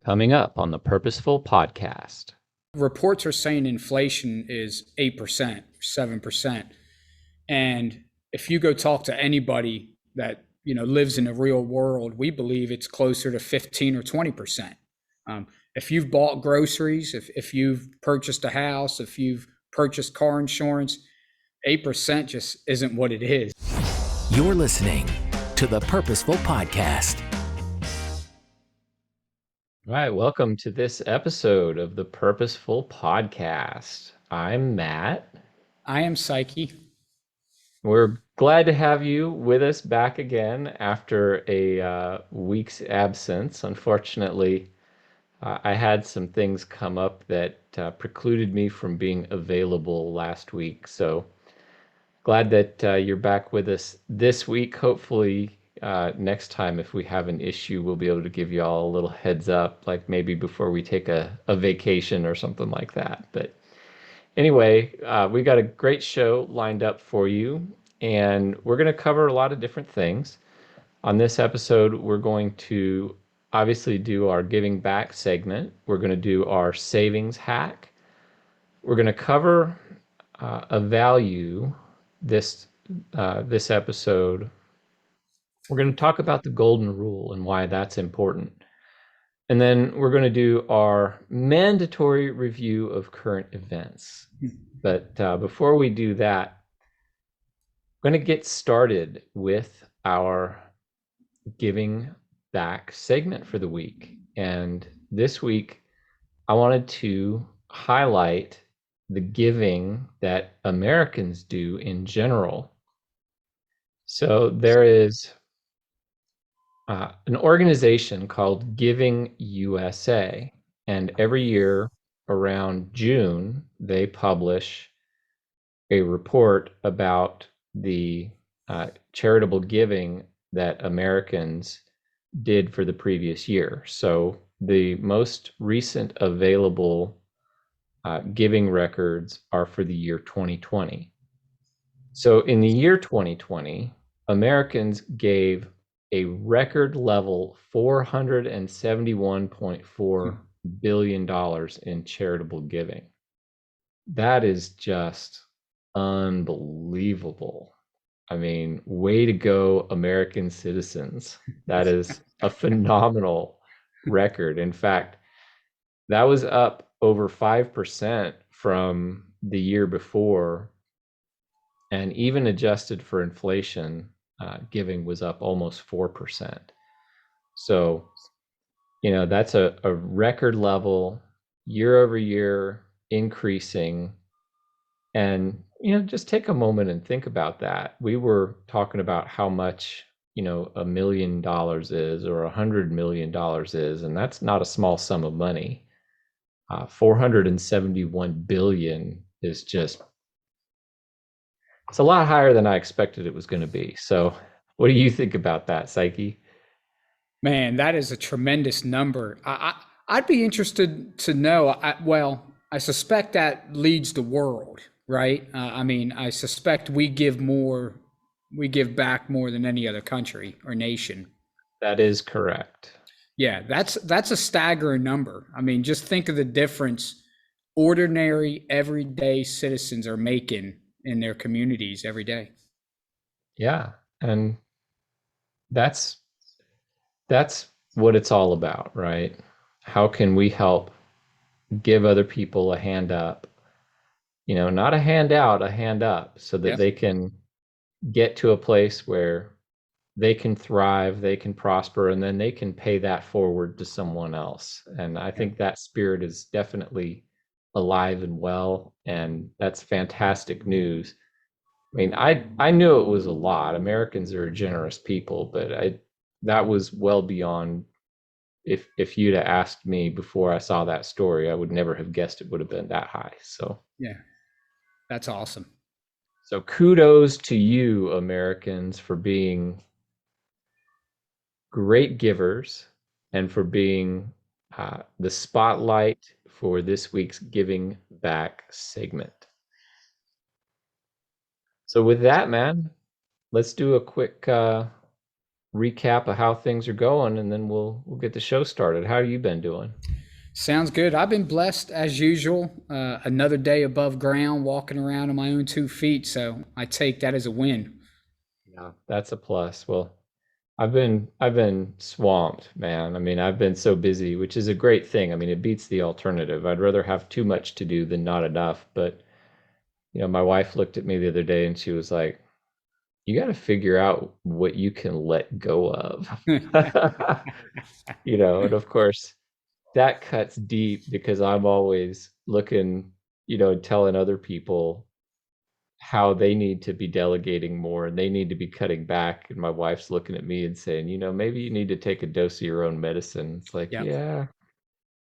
Coming up on the Purposeful Podcast. Reports are saying inflation is 8%, 7%. And if you go talk to anybody that lives in the real world, we believe it's closer to 15 or 20%. If you've bought groceries, if you've purchased a house, if you've purchased car insurance, 8% just isn't what it is. You're listening to the Purposeful Podcast. All right, welcome to this episode of the Purposeful Podcast. I'm Matt. I am Saki. We're glad to have you with us back again after a week's absence. Unfortunately, I had some things come up that precluded me from being available last week. So glad that you're back with us this week. Hopefully, next time, if we have an issue, we'll be able to give you all a little heads up, like maybe before we take a vacation or something like that. But anyway, we got a great show lined up for you, and we're going to cover a lot of different things. On this episode, we're going to obviously do our giving back segment. We're going to do our savings hack. We're going to cover a value this episode. We're going to talk about the golden rule and why that's important. And then we're going to do our mandatory review of current events. But before we do that, I'm going to get started with our giving back segment for the week. And this week, I wanted to highlight the giving that Americans do in general. So there is an organization called Giving USA, and every year around June, they publish a report about the charitable giving that Americans did for the previous year. So the most recent available giving records are for the year 2020. So in the year 2020, Americans gave a record level $471.4 billion in charitable giving. That is just unbelievable. I mean, way to go, American citizens. That is a phenomenal record. In fact, that was up over 5% from the year before. And even adjusted for inflation, giving was up almost 4%. So, that's a record level, year over year, increasing. And, just take a moment and think about that. We were talking about how much, $1 million is or $100 million is, and that's not a small sum of money. 471 billion is just, it's a lot higher than I expected it was going to be. So what do you think about that, Psyche? Man, that is a tremendous number. I'd be interested to know. I suspect that leads the world, right? I suspect we give back more than any other country or nation. That is correct. Yeah, that's a staggering number. I mean, just think of the difference ordinary, everyday citizens are making in their communities every day. Yeah. And that's what it's all about, right? How can we help give other people a hand up? Not a hand out, a hand up, so that Yeah. they can get to a place where they can thrive, they can prosper, and then they can pay that forward to someone else. And I think that spirit is definitely alive and well, and that's fantastic news. I mean, I knew it was a lot. Americans are a generous people, but that was well beyond. If you'd have asked me before I saw that story, I would never have guessed it would have been that high. Yeah, that's awesome. So kudos to you, Americans, for being great givers and for being the spotlight for this week's Giving Back segment. So with that, man, let's do a quick recap of how things are going, and then we'll get the show started. How you been doing? Sounds good. I've been blessed as usual. Another day above ground, walking around on my own 2 feet. So I take that as a win. Yeah, that's a plus. Well, I've been swamped, man. I mean, I've been so busy, which is a great thing. I mean, it beats the alternative. I'd rather have too much to do than not enough. But, my wife looked at me the other day and she was like, "You got to figure out what you can let go of." And of course, that cuts deep because I'm always looking, telling other people how they need to be delegating more and they need to be cutting back. And my wife's looking at me and saying, maybe you need to take a dose of your own medicine. It's like, Yep. yeah,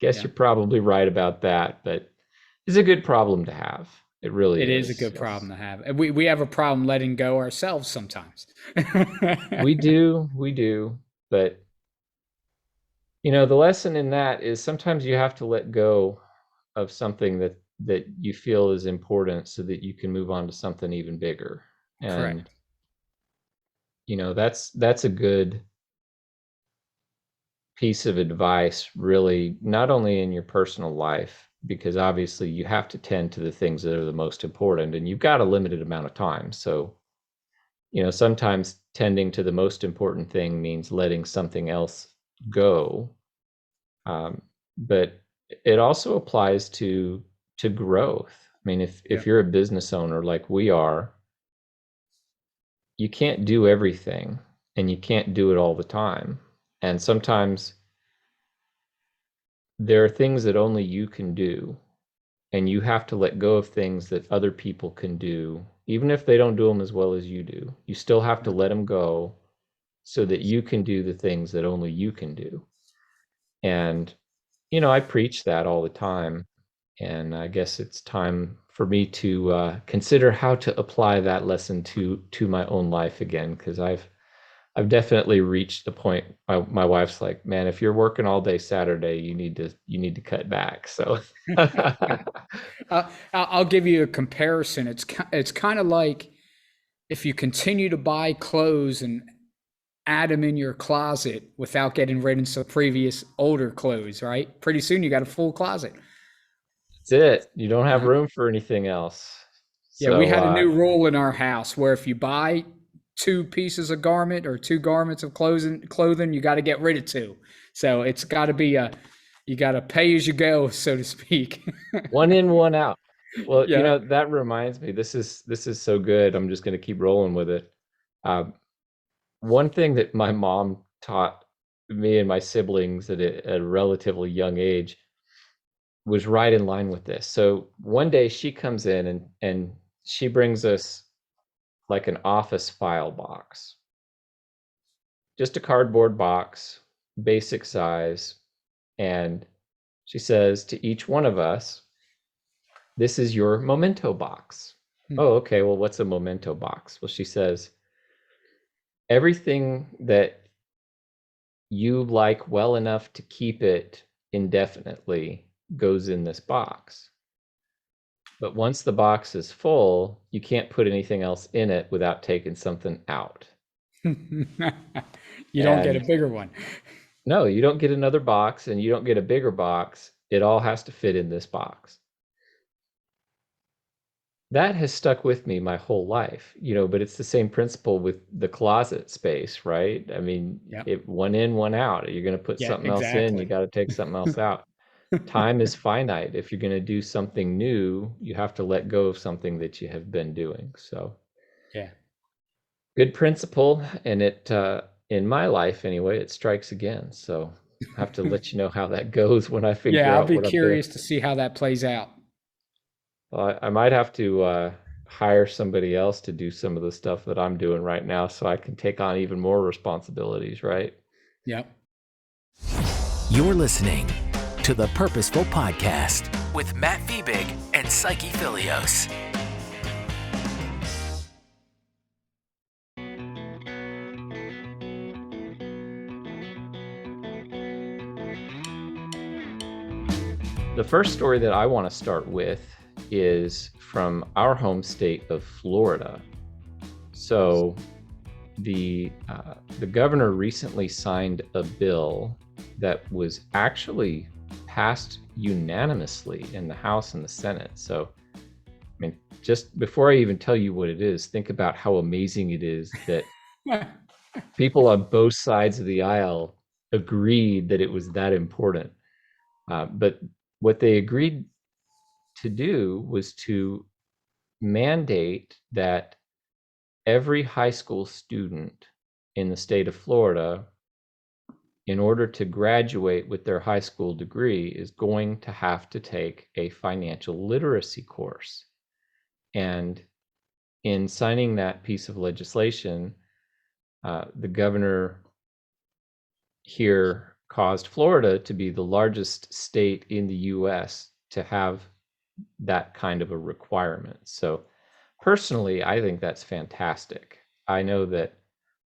guess Yeah. you're probably right about that, but it's a good problem to have. It really It is a is. good problem Yes. to have. And we have a problem letting go ourselves sometimes. We do. But, the lesson in that is sometimes you have to let go of something that you feel is important so that you can move on to something even bigger. And, Correct. that's a good piece of advice, really, not only in your personal life, because obviously you have to tend to the things that are the most important and you've got a limited amount of time. So, sometimes tending to the most important thing means letting something else go. But it also applies to growth. I mean, if Yep. you're a business owner like we are, you can't do everything and you can't do it all the time. And sometimes there are things that only you can do, and you have to let go of things that other people can do, even if they don't do them as well as you do. You still have to Yep. let them go so that you can do the things that only you can do. And, I preach that all the time. And I guess it's time for me to consider how to apply that lesson to my own life again, because I've definitely reached the point. My wife's like, "Man, if you're working all day Saturday, you need to cut back." So, I'll give you a comparison. It's kind of like if you continue to buy clothes and add them in your closet without getting rid of some previous older clothes, right? Pretty soon you got a full closet. that's it. You don't have Yeah. room for anything else. Yeah, we So, had a new rule in our house where if you buy two pieces of garment or two garments of clothing, you got to get rid of two. So it's got to be you got to pay as you go, so to speak. one in, one out. Well, Yeah. that reminds me. This is so good. I'm just going to keep rolling with it. Uh, One thing that my mom taught me and my siblings at a relatively young age was right in line with this. So one day she comes in and she brings us like an office file box, just a cardboard box, basic size. And she says to each one of us, "This is your memento box." Hmm. Oh, okay. Well, what's a memento box? Well, she says, "Everything that you like well enough to keep it indefinitely goes in this box. But once the box is full, you can't put anything else in it without taking something out." You don't get a And bigger one. no, you don't get another box and you don't get a bigger box. It all has to fit in this box. That has stuck with me my whole life, but it's the same principle with the closet space, right? I mean, Yep. one in, one out. You're going to put Yeah, something else in, you exactly. got to take something else out. Time is finite. If you're going to do something new, you have to let go of something that you have been doing. So, Yeah. good principle, and it in my life anyway, it strikes again. So, I have to let you know how that goes when I Yeah, figure I'll out be what I'm doing. curious to see how that plays out. I might have to hire somebody else to do some of the stuff that I'm doing right now so I can take on even more responsibilities, right? Yep. You're listening to the Purposeful Podcast with Matt Fiebig and Saki Filios. The first story that I want to start with is from our home state of Florida. So, the governor recently signed a bill that was actually passed unanimously in the House and the Senate. So, I mean, just before I even tell you what it is, think about how amazing it is that people on both sides of the aisle agreed that it was that important. But what they agreed to do was to mandate that every high school student in the state of Florida, in order to graduate with their high school degree, is going to have to take a financial literacy course. And in signing that piece of legislation, the governor here caused Florida to be the largest state in the US to have that kind of a requirement. So personally, I think that's fantastic. I know that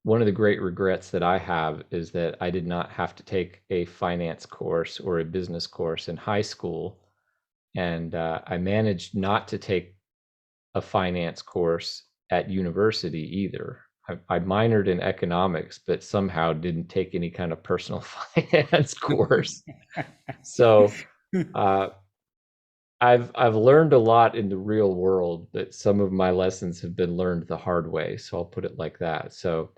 one of the great regrets that I have is that I did not have to take a finance course or a business course in high school. And I managed not to take a finance course at university either. I minored in economics, but somehow didn't take any kind of personal finance course. So uh, I've learned a lot in the real world, but some of my lessons have been learned the hard way. So I'll put it like that. So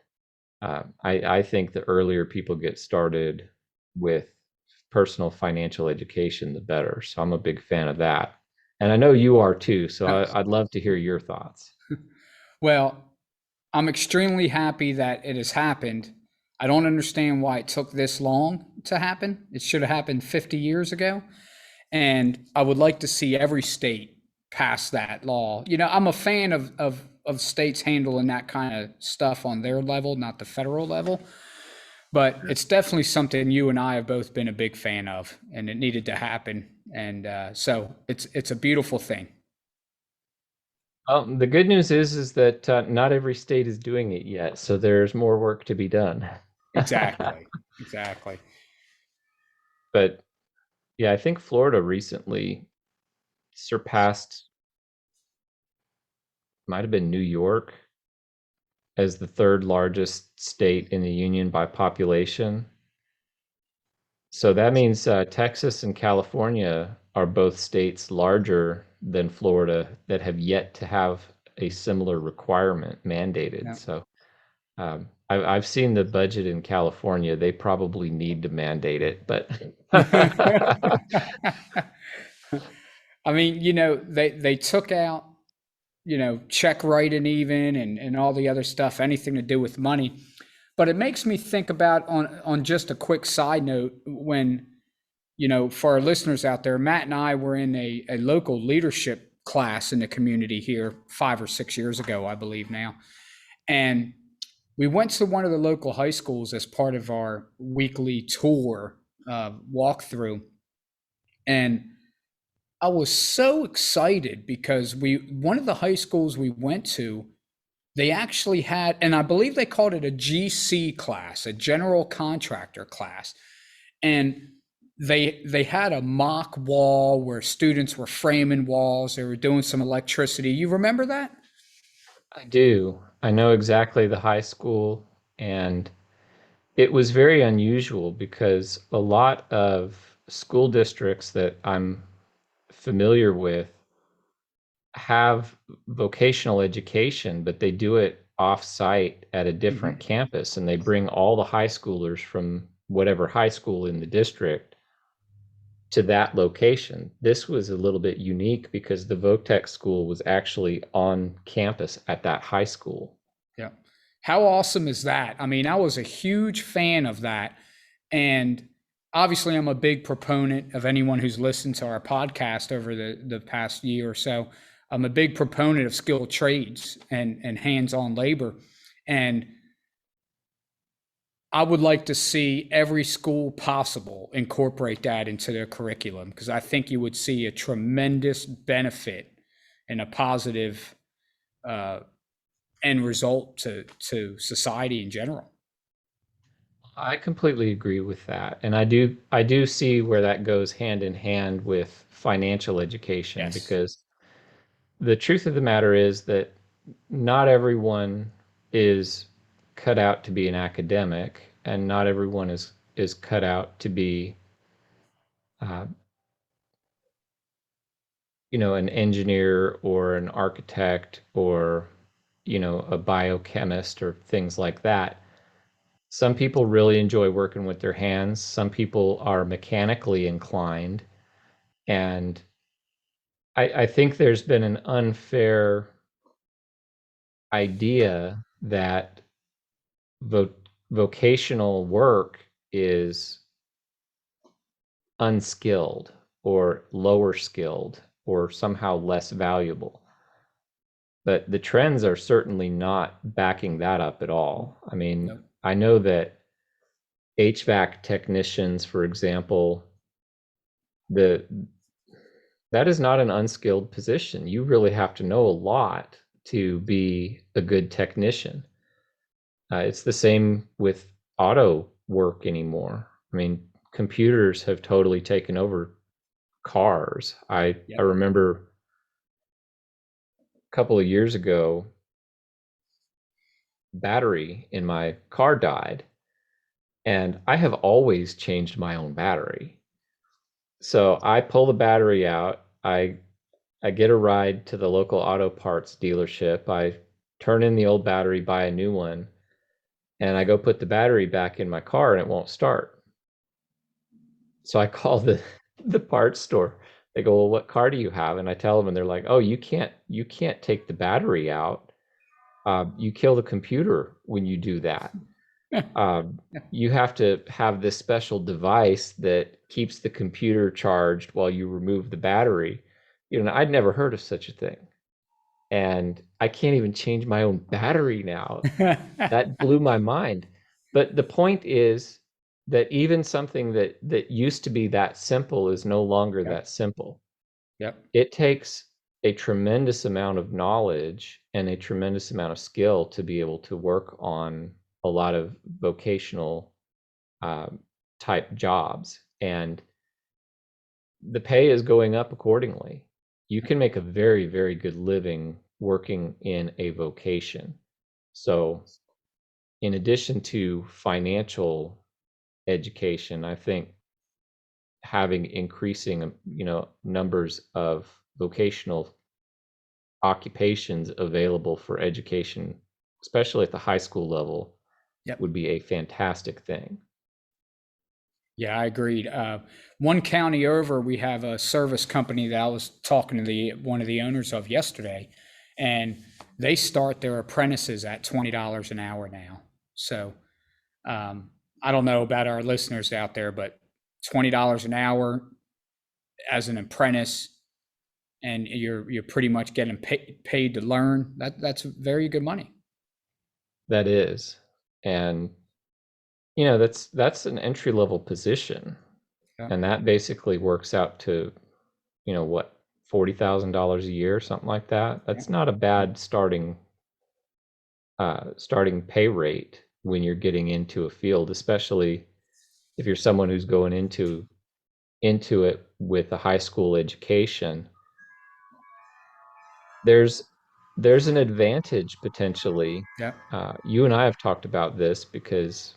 I think the earlier people get started with personal financial education, the better. So I'm a big fan of that. And I know you are too. So I'd love to hear your thoughts. Well, I'm extremely happy that it has happened. I don't understand why it took this long to happen. It should have happened 50 years ago. And I would like to see every state pass that law. I'm a fan of states handling that kind of stuff on their level, not the federal level. But it's definitely something you and I have both been a big fan of, and it needed to happen. And so it's a beautiful thing. The good news is that not every state is doing it yet, so there's more work to be done. Exactly. Exactly. But yeah, I think Florida recently surpassed, might have been New York, as the third largest state in the union by population. So that means Texas and California are both states larger than Florida that have yet to have a similar requirement mandated. Yeah. So I've seen the budget in California. They probably need to mandate it, but I mean, they took out, check writing even and all the other stuff, anything to do with money. But it makes me think about on just a quick side note when, for our listeners out there, Matt and I were in a local leadership class in the community here 5 or 6 years ago, I believe now. And we went to one of the local high schools as part of our weekly tour walkthrough. And I was so excited because one of the high schools we went to, they actually had, and I believe they called it a GC class, a general contractor class. And they had a mock wall where students were framing walls. They were doing some electricity. You remember that? I do. I know exactly the high school, and it was very unusual because a lot of school districts that I'm familiar with have vocational education, but they do it off-site at a different Hmm. campus, and they bring all the high schoolers from whatever high school in the district to that location. This was a little bit unique because the Voctech school was actually on campus at that high school. Yeah. How awesome is that? I mean, I was a huge fan of that. And obviously, I'm a big proponent of anyone who's listened to our podcast over the past year or so. I'm a big proponent of skilled trades and hands on labor. And I would like to see every school possible incorporate that into their curriculum because I think you would see a tremendous benefit and a positive uh, end result to society in general. I completely agree with that. And I do see where that goes hand in hand with financial education Yes. because the truth of the matter is that not everyone is cut out to be an academic, and not everyone is cut out to be, uh, an engineer or an architect or, a biochemist or things like that. Some people really enjoy working with their hands. Some people are mechanically inclined. And I think there's been an unfair idea that vo vocational work is unskilled or lower skilled or somehow less valuable. But the trends are certainly not backing that up at all. I mean, Nope. I know that HVAC technicians, for example, the that is not an unskilled position. You really have to know a lot to be a good technician. It's the same with auto work anymore. I mean, computers have totally taken over cars. I Yep. remember a couple of years ago, battery in my car died, and I have always changed my own battery. So I pull the battery out. I get a ride to the local auto parts dealership. I turn in the old battery, buy a new one, and I go put the battery back in my car and it won't start. So I call the parts store. They go, "Well, what car do you have?" And I tell them, and they're like, "Oh, you can't take the battery out. You kill the computer when you do that. You have to have this special device that keeps the computer charged while you remove the battery." I'd never heard of such a thing, and I can't even change my own battery now. That blew my mind. But the point is that even something that used to be that simple is no longer Yep. that simple. Yep. It takes a tremendous amount of knowledge and a tremendous amount of skill to be able to work on a lot of vocational um, type jobs, and the pay is going up accordingly. You can make a very, very good living working in a vocation. So, in addition to financial education, I think having increasing, numbers of vocational occupations available for education, especially at the high school level, Yep. would be a fantastic thing. Yeah, I agreed. One county over, we have a service company that I was talking to one of the owners of yesterday, and they start their apprentices at $20 an hour now. So I don't know about our listeners out there, but $20 an hour as an apprentice, and you're pretty much getting paid to learn. That's very good money. That is, and that's an entry level position, Yeah. and that basically works out to, what, $40,000 a year, something like that. Yeah. That's not a bad starting pay rate when you're getting into a field, especially if you're someone who's going into it with a high school education. There's an advantage potentially. Yeah. You and I have talked about this because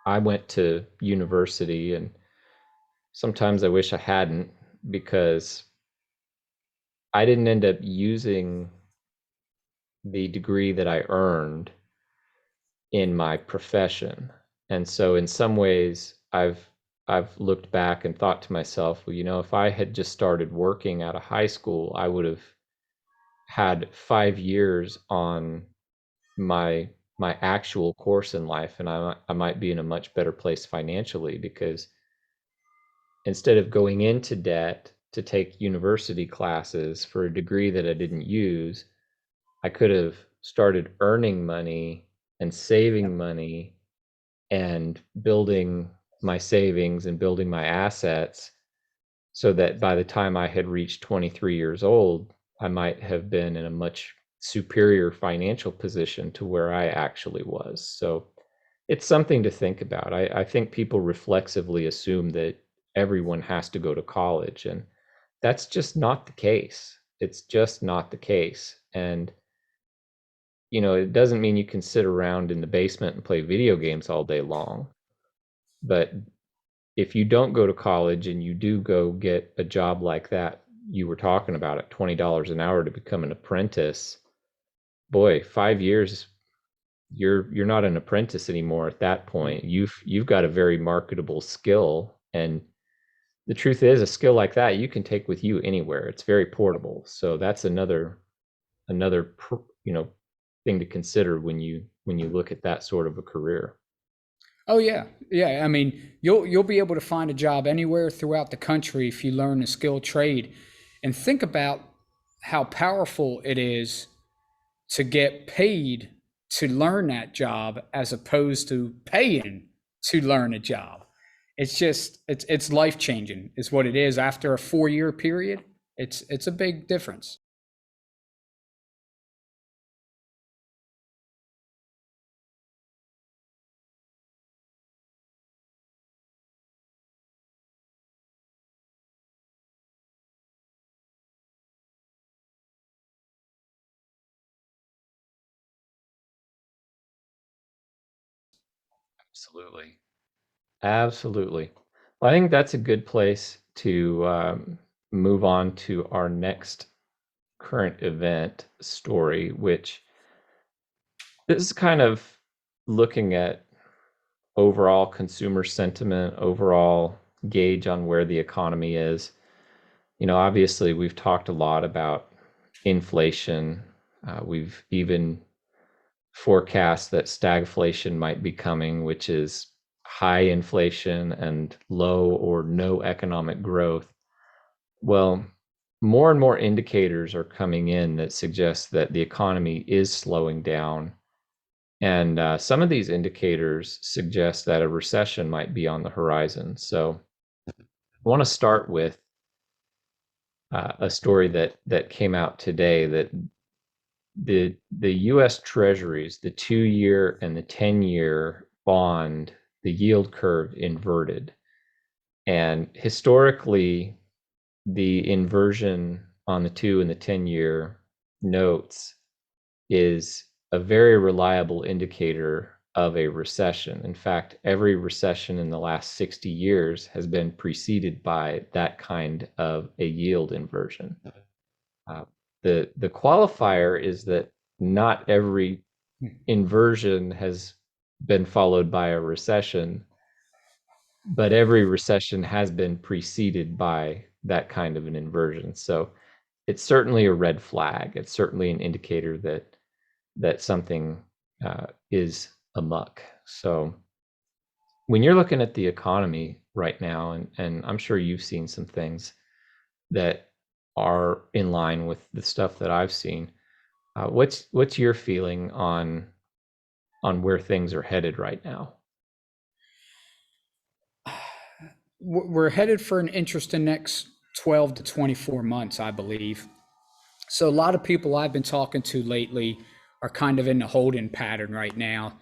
I went to university, and sometimes I wish I hadn't, because I didn't end up using the degree that I earned in my profession. And so in some ways I've looked back and thought to myself, well, if I had just started working out of high school, I would have had 5 years on my actual course in life, and I might be in a much better place financially, because instead of going into debt to take university classes for a degree that I didn't use, I could have started earning money and saving money and building my savings and building my assets, so that by the time I had reached 23 years old, I might have been in a much superior financial position to where I actually was. So it's something to think about. I think people reflexively assume that everyone has to go to college, and that's just not the case. It's just not the case. And it doesn't mean you can sit around in the basement and play video games all day long. But if you don't go to college and you do go get a job like that you were talking about at $20 an hour to become an apprentice, boy, 5 years, you're not an apprentice anymore at that point. You've got a very marketable skill, and the truth is, a skill like that you can take with you anywhere. It's very portable. So that's another thing to consider when you look at that sort of a career. Oh yeah, yeah. I mean, you'll be able to find a job anywhere throughout the country if you learn a skilled trade, and think about how powerful it is to get paid to learn that job as opposed to paying to learn a job. It's life changing is what it is after a 4 year period. It's a big difference. Absolutely. Absolutely. Well, I think that's a good place to move on to our next current event story, which this is kind of looking at overall consumer sentiment, overall gauge on where the economy is. Obviously, we've talked a lot about inflation. We've even forecast that stagflation might be coming, which is high inflation and low or no economic growth. Well, more and more indicators are coming in that suggest that the economy is slowing down. And some of these indicators suggest that a recession might be on the horizon. So I want to start with a story that came out today that the U.S. Treasuries, the 2-year and the 10-year bond, the yield curve inverted. And historically, the inversion on the 2 and the 10-year notes is a very reliable indicator of a recession. In fact, every recession in the last 60 years has been preceded by that kind of a yield inversion. Uh, the qualifier is that not every inversion has been followed by a recession, but every recession has been preceded by that kind of an inversion. So it's certainly a red flag. It's certainly an indicator that something is amuck. So when you're looking at the economy right now, and I'm sure you've seen some things that are in line with the stuff that I've seen. What's your feeling on where things are headed right now? We're headed for an interesting next 12 to 24 months, I believe. So a lot of people I've been talking to lately are kind of in the holding pattern right now.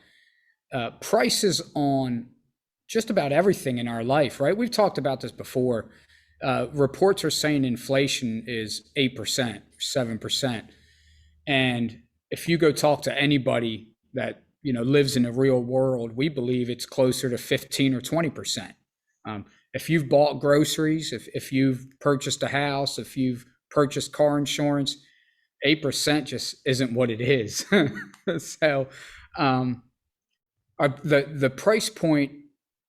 Prices on just about everything in our life, right? We've talked about this before. Reports are saying inflation is 8%, 7%. And if you go talk to anybody that lives in the real world, we believe it's closer to 15 or 20%. If you've bought groceries, if you've purchased a house, if you've purchased car insurance, 8% just isn't what it is. So the price point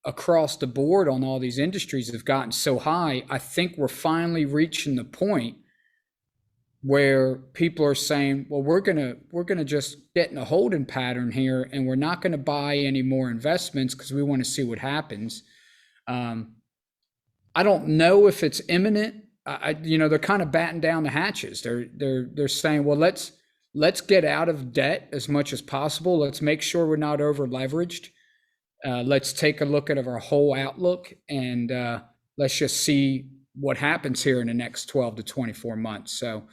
across the board on all these industries have gotten so high. I think we're finally reaching the point where people are saying, well, we're gonna just get in a holding pattern here, and we're not going to buy any more investments because we want to see what happens. I don't know if it's imminent. They're kind of batting down the hatches. They're saying, well, let's get out of debt as much as possible. Let's make sure we're not over leveraged. Let's take a look at our whole outlook, and let's just see what happens here in the next 12 to 24 months. So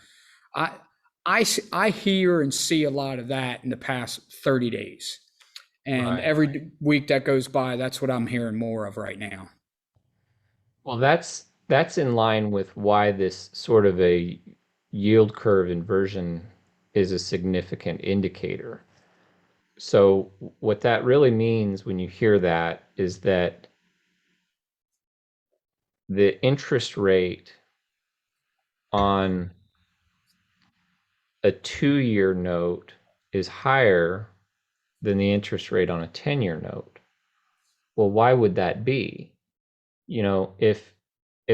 I, I hear and see a lot of that in the past 30 days. And Right. every week that goes by, that's what I'm hearing more of right now. Well, that's in line with why this sort of a yield curve inversion is a significant indicator. So what that really means when you hear that is that the interest rate on a 2-year note is higher than the interest rate on a 10-year note. Well, why would that be? You know, if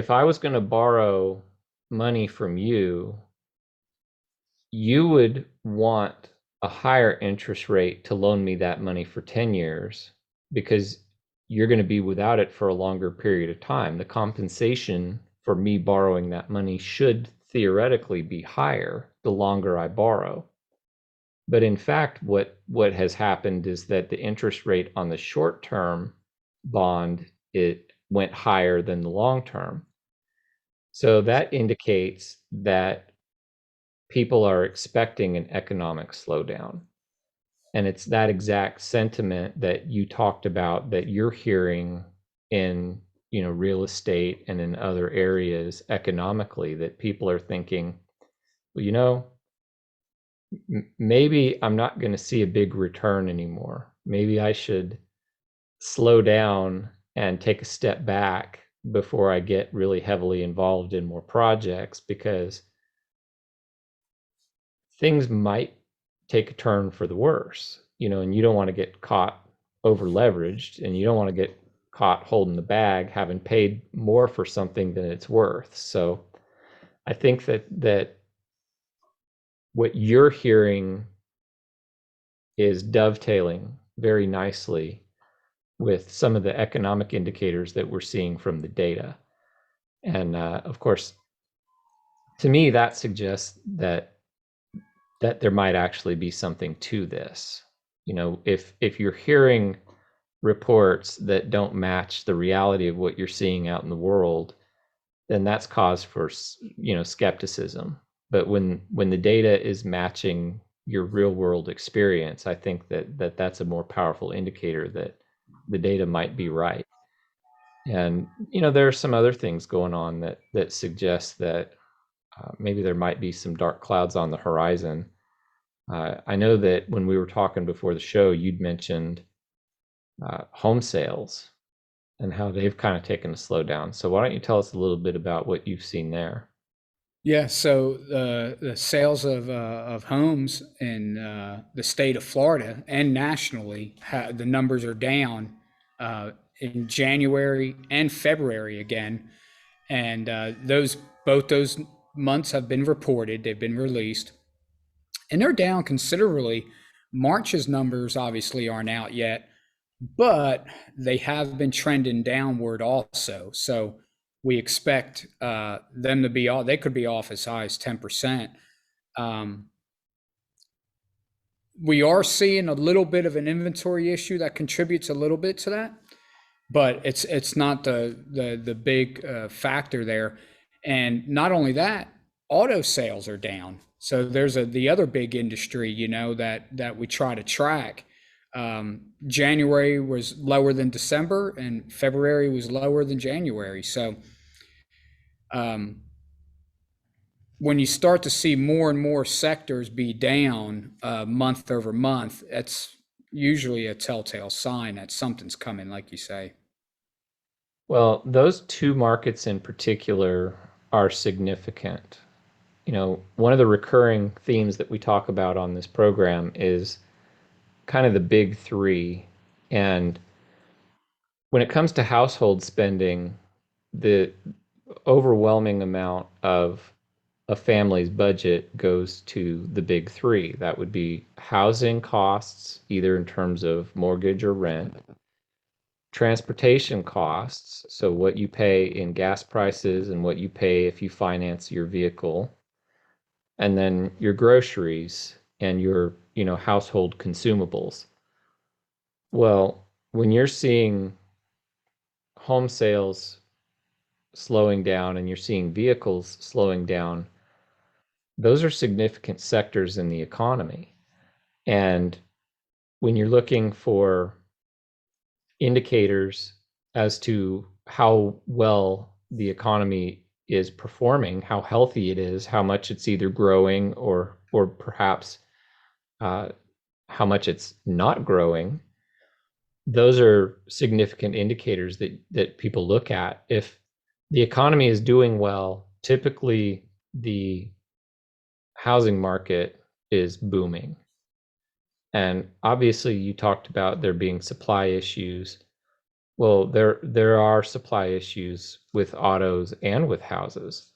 I was going to borrow money from you, you would want a higher interest rate to loan me that money for 10 years because you're going to be without it for a longer period of time. The compensation for me borrowing that money should theoretically be higher the longer I borrow. But in fact, what has happened is that the interest rate on the short-term bond, it went higher than the long-term. So that indicates that people are expecting an economic slowdown. And it's that exact sentiment that you talked about that you're hearing in, real estate and in other areas economically, that people are thinking, well, maybe I'm not going to see a big return anymore. Maybe I should slow down and take a step back before I get really heavily involved in more projects, because things might take a turn for the worse, and you don't want to get caught over leveraged, and you don't want to get caught holding the bag, having paid more for something than it's worth. So I think that what you're hearing is dovetailing very nicely with some of the economic indicators that we're seeing from the data. And of course, to me, that suggests that there might actually be something to this. If you're hearing reports that don't match the reality of what you're seeing out in the world, then that's cause for skepticism. But when the data is matching your real world experience, I think that's a more powerful indicator that the data might be right. And there are some other things going on that suggest that maybe there might be some dark clouds on the horizon. I know that when we were talking before the show, you'd mentioned home sales and how they've kind of taken a slowdown. So why don't you tell us a little bit about what you've seen there? Yeah, so the sales of homes in the state of Florida and nationally, the numbers are down in January and February again, and both those months have been reported. They've been released, and they're down considerably. March's numbers obviously aren't out yet, but they have been trending downward also. So we expect them to be off. They could be off as high as 10%. Um, we are seeing a little bit of an inventory issue that contributes a little bit to that, but it's not the big factor there. And not only that, auto sales are down. So there's the other big industry, that we try to track. January was lower than December, and February was lower than January. So when you start to see more and more sectors be down month over month, that's usually a telltale sign that something's coming, like you say. Well, those two markets in particular are significant. One of the recurring themes that we talk about on this program is kind of the big three. And when it comes to household spending, the overwhelming amount of a family's budget goes to the big three. That would be housing costs, either in terms of mortgage or rent, transportation costs, so what you pay in gas prices and what you pay if you finance your vehicle, and then your groceries and your, household consumables. Well, when you're seeing home sales slowing down and you're seeing vehicles slowing down, those are significant sectors in the economy. And when you're looking for indicators as to how well the economy is performing, how healthy it is, how much it's either growing or or perhaps how much it's not growing, those are significant indicators that people look at. If the economy is doing well, typically the housing market is booming. And obviously you talked about there being supply issues. Well, there are supply issues with autos and with houses.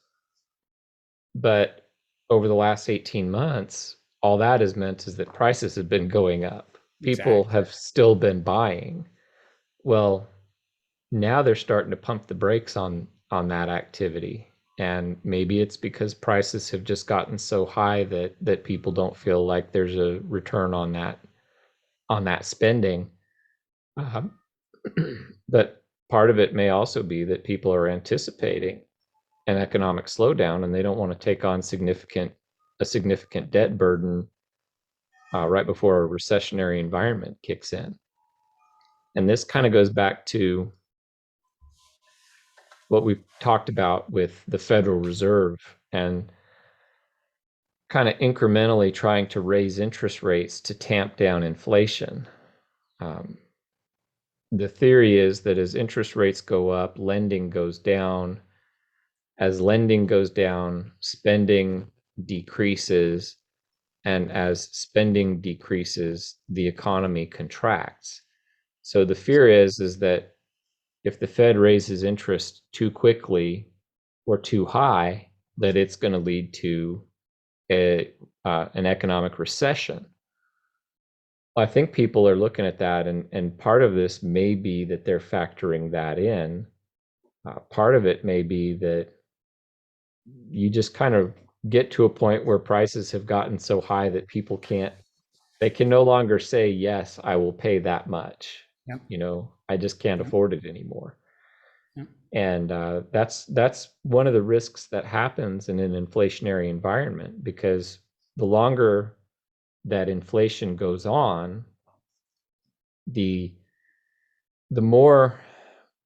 But over the last 18 months, all that has meant is that prices have been going up. People Exactly. have still been buying. Well, now they're starting to pump the brakes on that activity. And maybe it's because prices have just gotten so high that people don't feel like there's a return on that spending. Um, but part of it may also be that people are anticipating an economic slowdown and they don't want to take on a significant debt burden right before a recessionary environment kicks in. And this kind of goes back to what we've talked about with the Federal Reserve and kind of incrementally trying to raise interest rates to tamp down inflation. Um, the theory is that as interest rates go up, lending goes down. As lending goes down, spending decreases. And as spending decreases, the economy contracts. So the fear is that if the Fed raises interest too quickly or too high, that it's going to lead to an economic recession. I think people are looking at that, and part of this may be that they're factoring that in. Part of it may be that you just kind of get to a point where prices have gotten so high that they can no longer say, yes, I will pay that much. Yep. I just can't Yep. afford it anymore. Yep. And that's one of the risks that happens in an inflationary environment, because the longer that inflation goes on, the more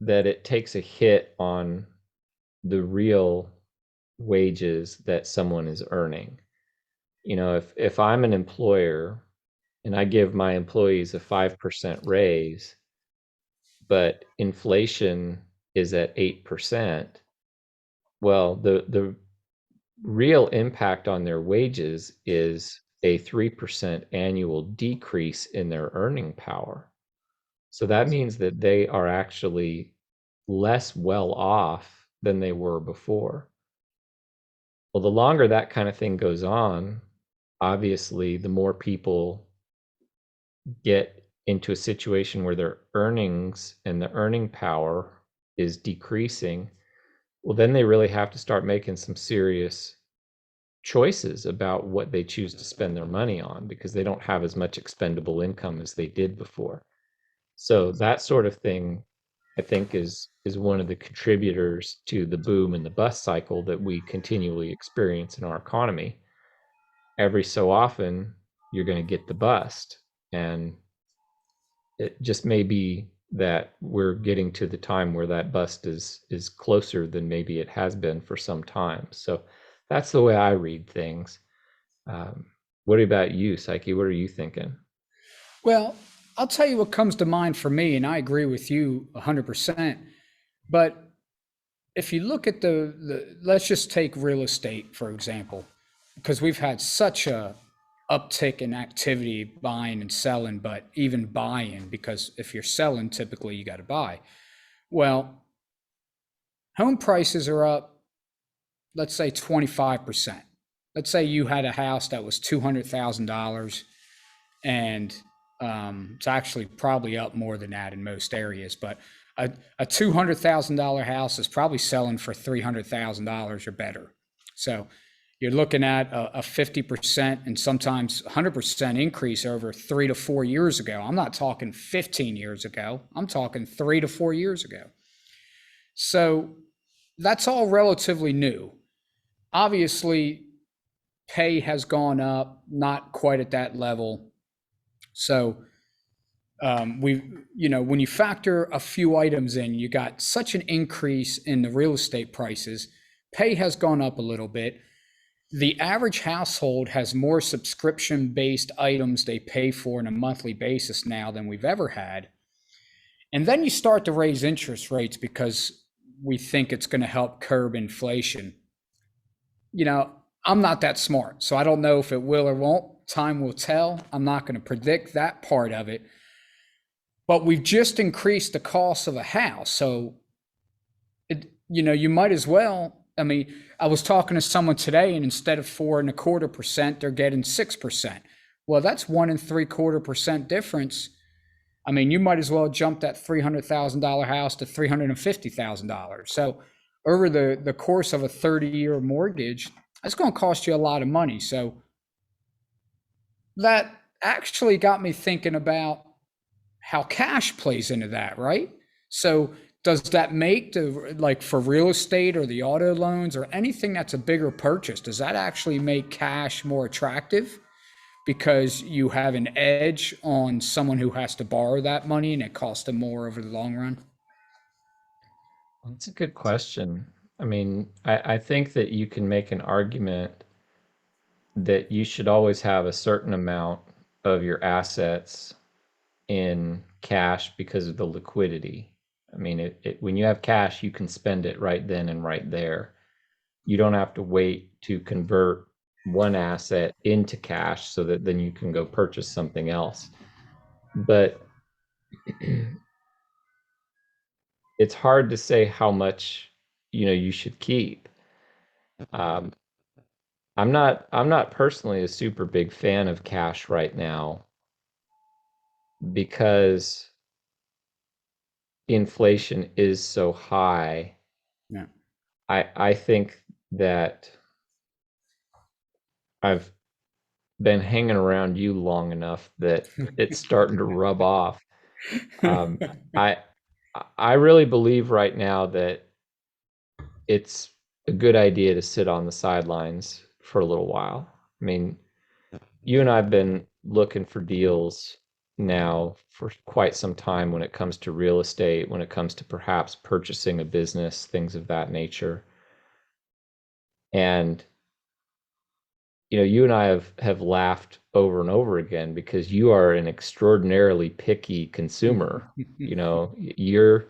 that it takes a hit on the real wages that someone is earning. If I'm an employer and I give my employees a 5% raise, but inflation is at 8%, well, the real impact on their wages is a 3% annual decrease in their earning power. So that means that they are actually less well off than they were before. Well, the longer that kind of thing goes on, obviously, the more people get into a situation where their earnings and the earning power is decreasing. Well, then they really have to start making some serious choices about what they choose to spend their money on, because they don't have as much expendable income as they did before. So that sort of thing, I think, is one of the contributors to the boom and the bust cycle that we continually experience in our economy. Every so often, you're going to get the bust, and it just may be that we're getting to the time where that bust is closer than maybe it has been for some time. So that's the way I read things. What about you, Psyche? What are you thinking? Well, I'll tell you what comes to mind for me, and I agree with you 100%. But if you look at let's just take real estate, for example, because we've had such a uptick in activity buying and selling, but even buying, because if you're selling, typically you got to buy. Well, home prices are up, let's say 25%. Let's say you had a house that was $200,000, and it's actually probably up more than that in most areas, but a $200,000 house is probably selling for $300,000 or better. So you're looking at a 50% and sometimes 100% increase over 3 to 4 years ago. I'm not talking 15 years ago. I'm talking 3 to 4 years ago. So that's all relatively new. Obviously, pay has gone up, not quite at that level. So when you factor a few items in, you got such an increase in the real estate prices. Pay has gone up a little bit. the average household has more subscription based items they pay for on a monthly basis now than we've ever had. And then you start to raise interest rates because we think it's going to help curb inflation. You know, I'm not that smart, so I don't know if it will or won't. Time will tell. I'm not going to predict that part of it. But we've just increased the cost of a house. So, you might as well. I mean, I was talking to someone today, and instead of 4.25%, they're getting 6%. Well, that's 1.75% difference. I mean, you might as well jump that $300,000 house to $350,000. So, over the course of a 30-year mortgage, that's going to cost you a lot of money. So, that actually got me thinking about how cash plays into that, right? So, does that make the, like, for real estate or the auto loans or anything that's a bigger purchase, does that actually make cash more attractive because you have an edge on someone who has to borrow that money and it costs them more over the long run? That's a good question. I mean, I think that you can make an argument that you should always have a certain amount of your assets in cash because of the liquidity. I mean, when you have cash, you can spend it right then and right there. You don't have to wait to convert one asset into cash so that then you can go purchase something else. But it's hard to say how much you should keep. Um, I'm not personally a super big fan of cash right now because inflation is so high. Yeah. I think that I've been hanging around you long enough that it's starting to rub off. Um, I I really believe right now that it's a good idea to sit on the sidelines for a little while. I mean, you and I've been looking for deals now for quite some time when it comes to real estate, when it comes to perhaps purchasing a business, things of that nature. And you and I have laughed over and over again because you are an extraordinarily picky consumer. You're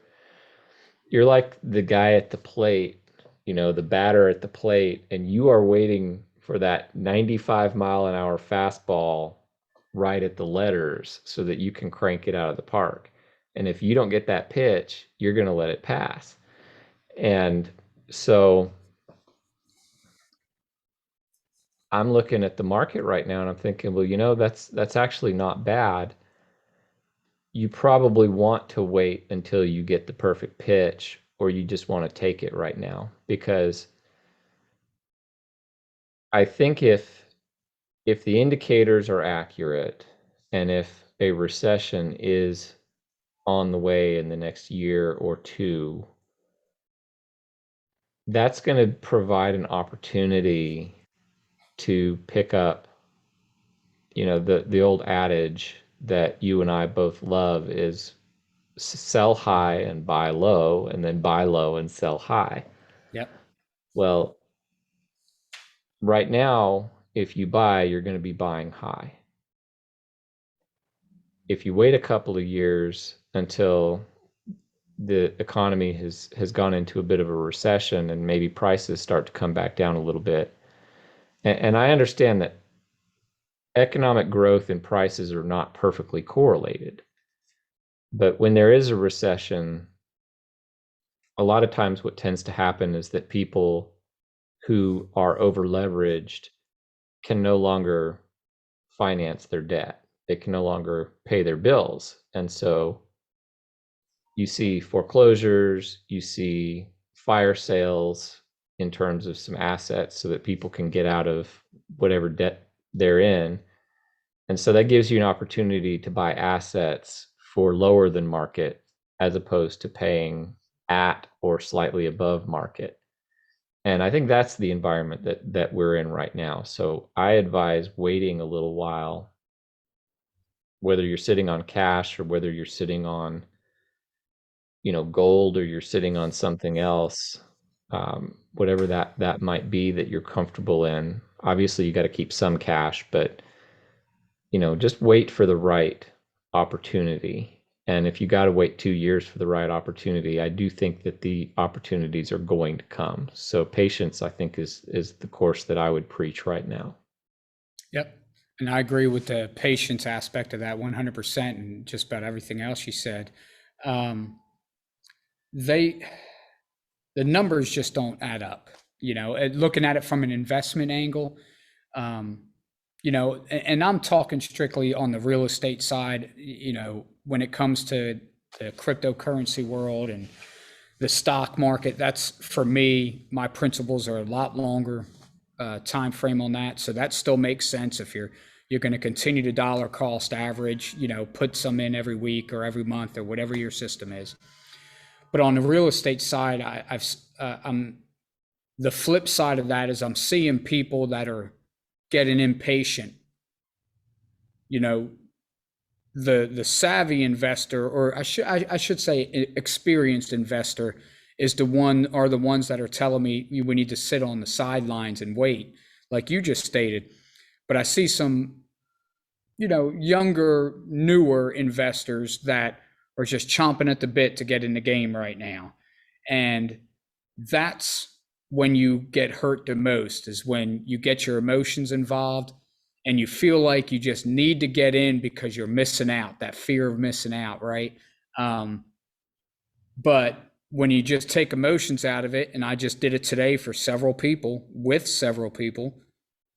like the guy at the plate, the batter at the plate, and you are waiting for that 95-mile-an-hour fastball right at the letters so that you can crank it out of the park. And if you don't get that pitch, you're going to let it pass. And so I'm looking at the market right now and I'm thinking, well, that's actually not bad. You probably want to wait until you get the perfect pitch, or you just want to take it right now, because I think if the indicators are accurate and if a recession is on the way in the next year or two, that's going to provide an opportunity to pick up, the old adage that you and I both love is sell high and buy low, and then buy low and sell high. Yep. Well, right now, if you buy, you're going to be buying high. If you wait a couple of years until the economy has gone into a bit of a recession and maybe prices start to come back down a little bit, and I understand that economic growth and prices are not perfectly correlated, but when there is a recession, a lot of times what tends to happen is that people who are over leveraged can no longer finance their debt. They can no longer pay their bills. And so you see foreclosures, you see fire sales in terms of some assets so that people can get out of whatever debt they're in. And so that gives you an opportunity to buy assets for lower than market as opposed to paying at or slightly above market. And I think that's the environment that we're in right now. So I advise waiting a little while, whether you're sitting on cash or whether you're sitting on, gold, or you're sitting on something else, whatever that might be that you're comfortable in. Obviously, you got to keep some cash, but just wait for the right opportunity. And if you got to wait 2 years for the right opportunity, I do think that the opportunities are going to come. So patience, I think, is the course that I would preach right now. Yep. And I agree with the patience aspect of that 100% and just about everything else you said. Um, they, the numbers just don't add up. Looking at it from an investment angle, um, and I'm talking strictly on the real estate side, when it comes to the cryptocurrency world and the stock market, that's for me, my principles are a lot longer time frame on that. So that still makes sense if you're going to continue to dollar cost average, put some in every week or every month or whatever your system is. But on the real estate side, I'm the flip side of that is I'm seeing people that are getting impatient. You know, the savvy investor, or I should say experienced investor, is the ones that are telling me we need to sit on the sidelines and wait, like you just stated. But I see some, younger, newer investors that are just chomping at the bit to get in the game right now. And that's when you get hurt the most, is when you get your emotions involved and you feel like you just need to get in because you're missing out, that fear of missing out, right? But when you just take emotions out of it, and I just did it today for several people, with several people,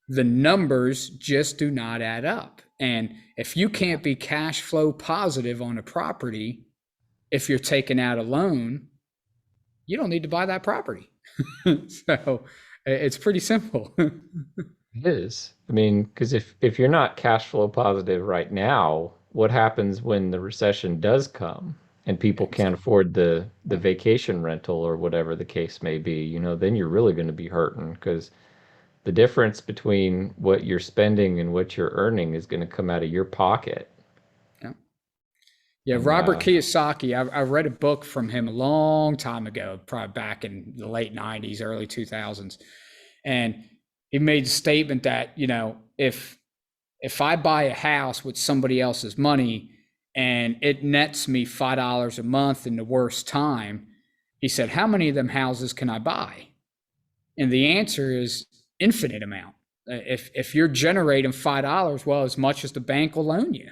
the numbers just do not add up. And if you can't be cash flow positive on a property, if you're taking out a loan, you don't need to buy that property. So it's pretty simple. It is. I mean, because if you're not cash flow positive right now, what happens when the recession does come and people can't afford the vacation rental or whatever the case may be? Then you're really going to be hurting, because the difference between what you're spending and what you're earning is going to come out of your pocket. Yeah. Yeah, And Robert Kiyosaki, I read a book from him a long time ago, probably back in the late 90s, early 2000s. And he made a statement that, if I buy a house with somebody else's money and it nets me $5 a month in the worst time, he said, how many of them houses can I buy? And the answer is infinite amount. If you're generating $5, well, as much as the bank will loan you.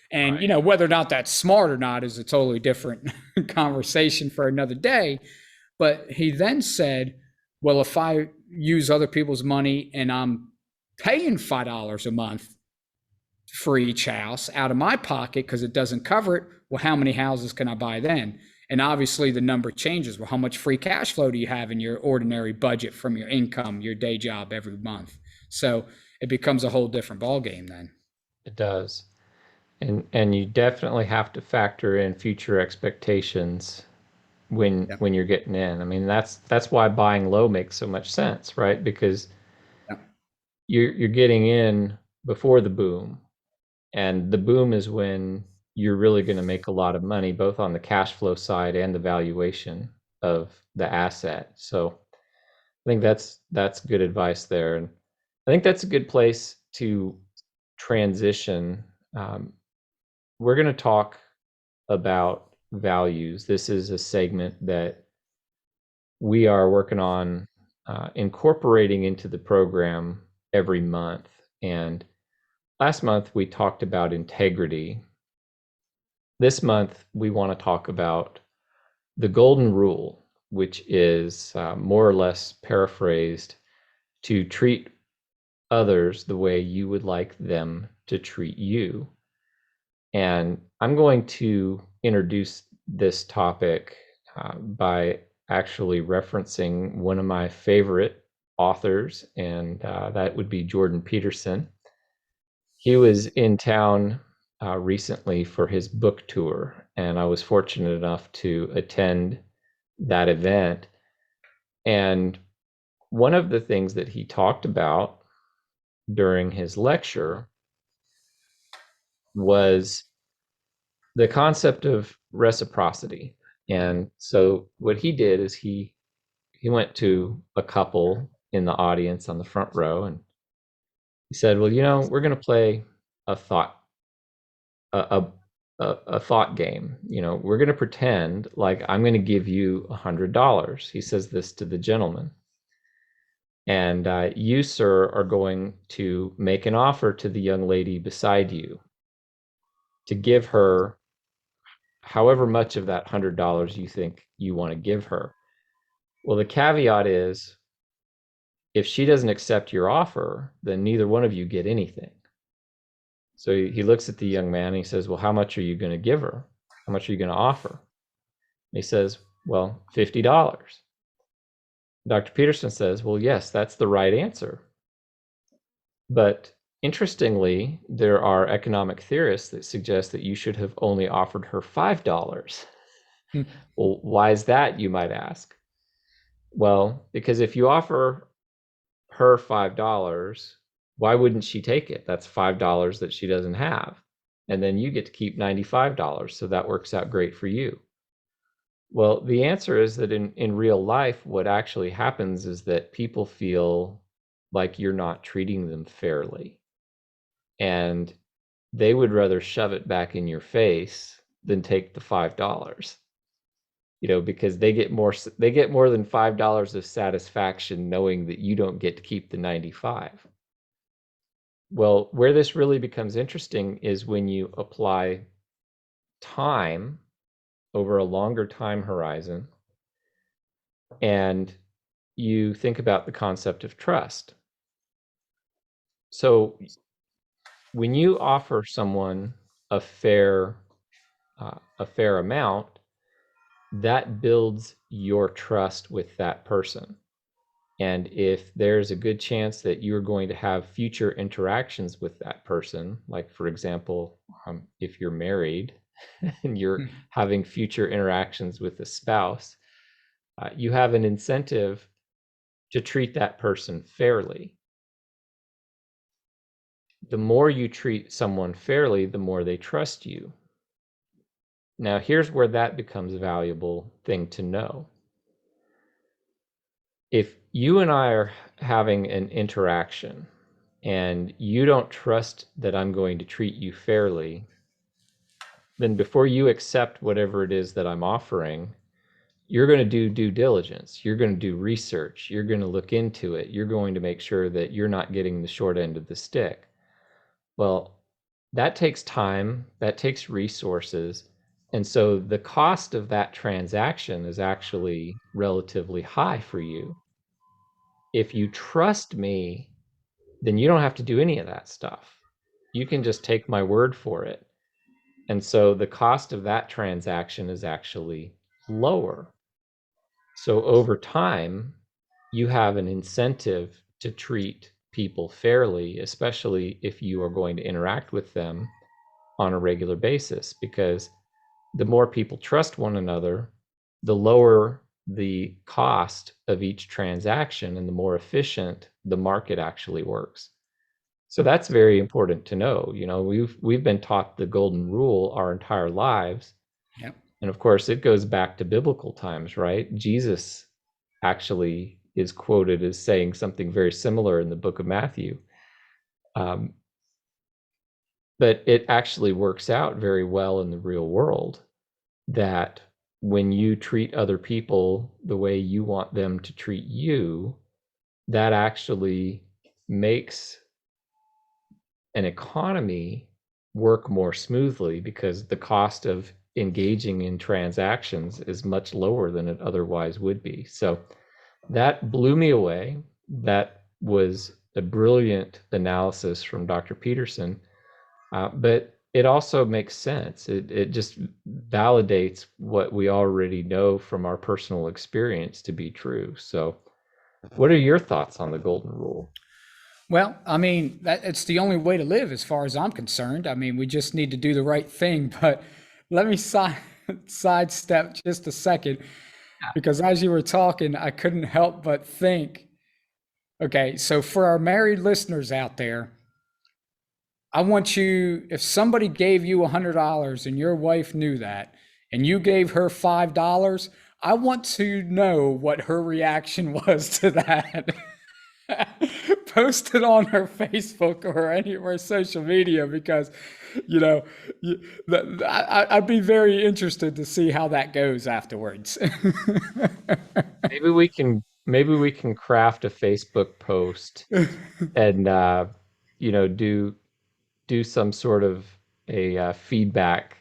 And right. whether or not that's smart or not is a totally different conversation for another day. But he then said, well, if I use other people's money and I'm paying $5 a month for each house out of my pocket because it doesn't cover it, well, how many houses can I buy then? And obviously the number changes. Well, how much free cash flow do you have in your ordinary budget from your income, your day job every month? So it becomes a whole different ballgame then. It does. And you definitely have to factor in future expectations when Yep. when you're getting in. I mean, that's why buying low makes so much sense, right? Because Yep. you're getting in before the boom, and the boom is when you're really going to make a lot of money, both on the cash flow side and the valuation of the asset. So I think that's good advice there, and I think that's a good place to transition. We're going to talk about values. This is a segment that we are working on incorporating into the program every month. And last month we talked about integrity. This month we want to talk about the golden rule, which is more or less paraphrased to treat others the way you would like them to treat you. And I'm going to introduce this topic by actually referencing one of my favorite authors, and that would be Jordan Peterson. He was in town recently for his book tour, and I was fortunate enough to attend that event. And one of the things that he talked about during his lecture was the concept of reciprocity. And so what he did is he went to a couple in the audience on the front row, and He said, "Well, we're going to play a thought a, a thought game. We're going to pretend like I'm going to give you $100." He says this to the gentleman. "And you, sir, are going to make an offer to the young lady beside you to give her however much of that $100 you think you want to give her. Well, the caveat is if she doesn't accept your offer, then neither one of you get anything." So he looks at the young man and he says, "Well, how much are you going to give her? How much are you going to offer?" And he says, "Well, $50." Dr. Peterson says, "Well, yes, that's the right answer. But interestingly, there are economic theorists that suggest that you should have only offered her $5. Well, why is that, you might ask? Well, because if you offer her $5, why wouldn't she take it? That's $5 that she doesn't have. And then you get to keep $95. So that works out great for you." Well, the answer is that in real life, what actually happens is that people feel like you're not treating them fairly. And they would rather shove it back in your face than take the $5. Because they get more than $5 of satisfaction knowing that you don't get to keep the 95. Well, where this really becomes interesting is when you apply time over a longer time horizon and you think about the concept of trust. So when you offer someone a fair amount, that builds your trust with that person. And if there's a good chance that you're going to have future interactions with that person, like for example, if you're married and you're having future interactions with a spouse, you have an incentive to treat that person fairly. The more you treat someone fairly, the more they trust you. Now, here's where that becomes a valuable thing to know. If you and I are having an interaction and you don't trust that I'm going to treat you fairly, then before you accept whatever it is that I'm offering, you're going to do due diligence. You're going to do research. You're going to look into it. You're going to make sure that you're not getting the short end of the stick. Well, that takes time, that takes resources. And so the cost of that transaction is actually relatively high for you. If you trust me, then you don't have to do any of that stuff. You can just take my word for it. And so the cost of that transaction is actually lower. So over time, you have an incentive to treat people fairly, especially if you are going to interact with them on a regular basis, because the more people trust one another, the lower the cost of each transaction and the more efficient the market actually works. So that's very important to know. We've been taught the golden rule our entire lives. Yep. And of course, it goes back to biblical times, right? Jesus actually is quoted as saying something very similar in the book of Matthew. But it actually works out very well in the real world that when you treat other people the way you want them to treat you, that actually makes an economy work more smoothly because the cost of engaging in transactions is much lower than it otherwise would be. So that blew me away. That was a brilliant analysis from Dr. Peterson, but it also makes sense. It just validates what we already know from our personal experience to be true. So what are your thoughts on the golden rule? Well, I mean, it's the only way to live as far as I'm concerned. I mean, we just need to do the right thing. But let me sidestep just a second, because as you were talking, I couldn't help but think, okay, so for our married listeners out there, I want you, if somebody gave you $100 and your wife knew that, and you gave her $5, I want to know what her reaction was to that. post it on her Facebook or any of her social media because, you know, I'd be very interested to see how that goes afterwards. Maybe we can craft a Facebook post and do some sort of a feedback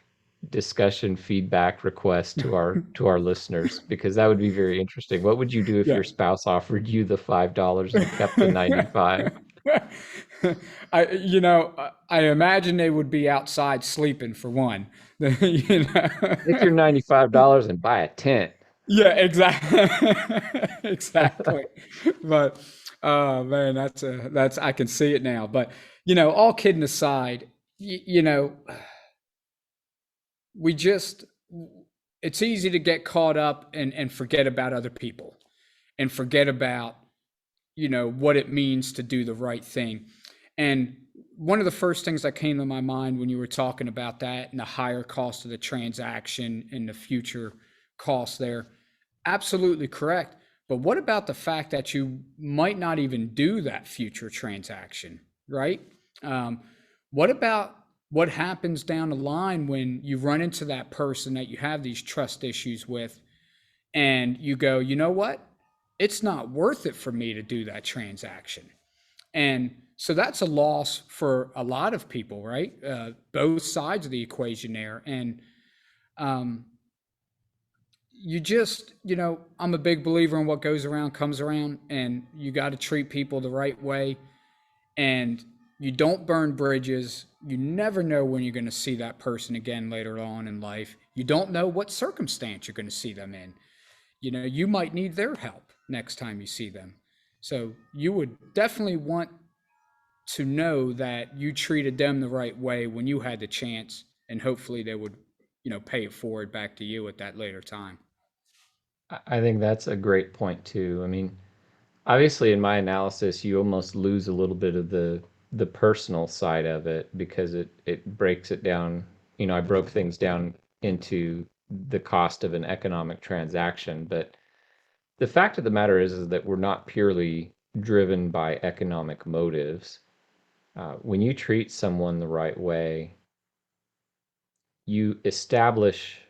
discussion feedback request to our listeners, because that would be very interesting. What would you do if Yeah. your spouse offered you the $5 and kept the 95? I imagine they would be outside sleeping for one. you Take know? your $95 and buy a tent. Yeah, exactly. Exactly. But man, that's I can see it now. But all kidding aside, we just it's easy to get caught up and forget about other people and forget about what it means to do the right thing. And one of the first things that came to my mind when you were talking about that and the higher cost of the transaction and the future cost there, absolutely correct. But what about the fact that you might not even do that future transaction, right? Um, what about what happens down the line when you run into that person that you have these trust issues with and you go, you know what? It's not worth it for me to do that transaction. And so that's a loss for a lot of people, right? Both sides of the equation there. And um, you just, I'm a big believer in what goes around comes around, and you got to treat people the right way. And you don't burn bridges. You never know when you're going to see that person again later on in life. You don't know what circumstance you're going to see them in. You might need their help next time you see them. So you would definitely want to know that you treated them the right way when you had the chance, and hopefully they would, pay it forward back to you at that later time. I think that's a great point too. I mean, obviously in my analysis, you almost lose a little bit of the personal side of it, because it breaks it down. I broke things down into the cost of an economic transaction, but the fact of the matter is that we're not purely driven by economic motives. When you treat someone the right way, you establish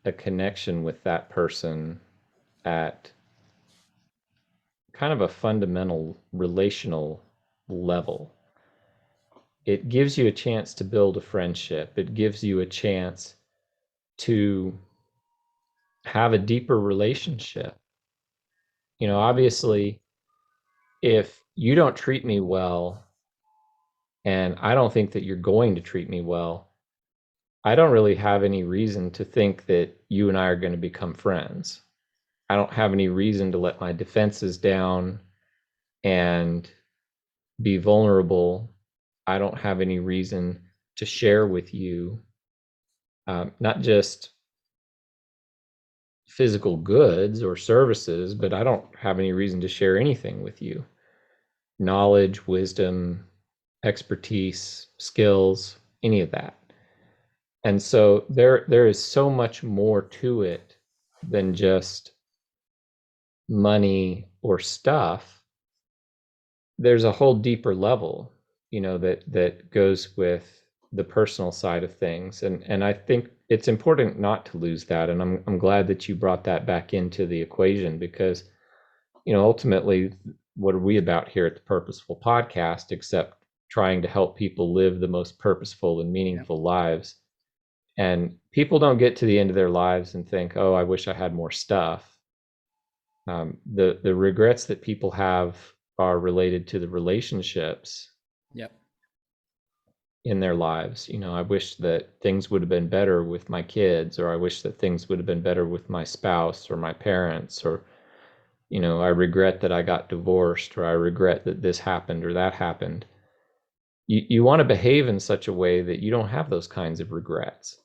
a connection with that person at kind of a fundamental relational level. It gives you a chance to build a friendship. It gives you a chance to have a deeper relationship. Obviously, if you don't treat me well and I don't think that you're going to treat me well, I don't really have any reason to think that you and I are going to become friends. I don't have any reason to let my defenses down and be vulnerable. I don't have any reason to share with you, not just physical goods or services, but I don't have any reason to share anything with you. Knowledge, wisdom, expertise, skills, any of that. And so there is so much more to it than just money or stuff. There's a whole deeper level, that goes with the personal side of things. And I think it's important not to lose that. And I'm glad that you brought that back into the equation, because, ultimately, what are we about here at the Purposeful Podcast except trying to help people live the most purposeful and Yeah. meaningful lives? And people don't get to the end of their lives and think, "Oh, I wish I had more stuff." The regrets that people have are related to the relationships Yep. in their lives. I wish that things would have been better with my kids, or I wish that things would have been better with my spouse or my parents, or I regret that I got divorced, or I regret that this happened or that happened. You want to behave in such a way that you don't have those kinds of regrets.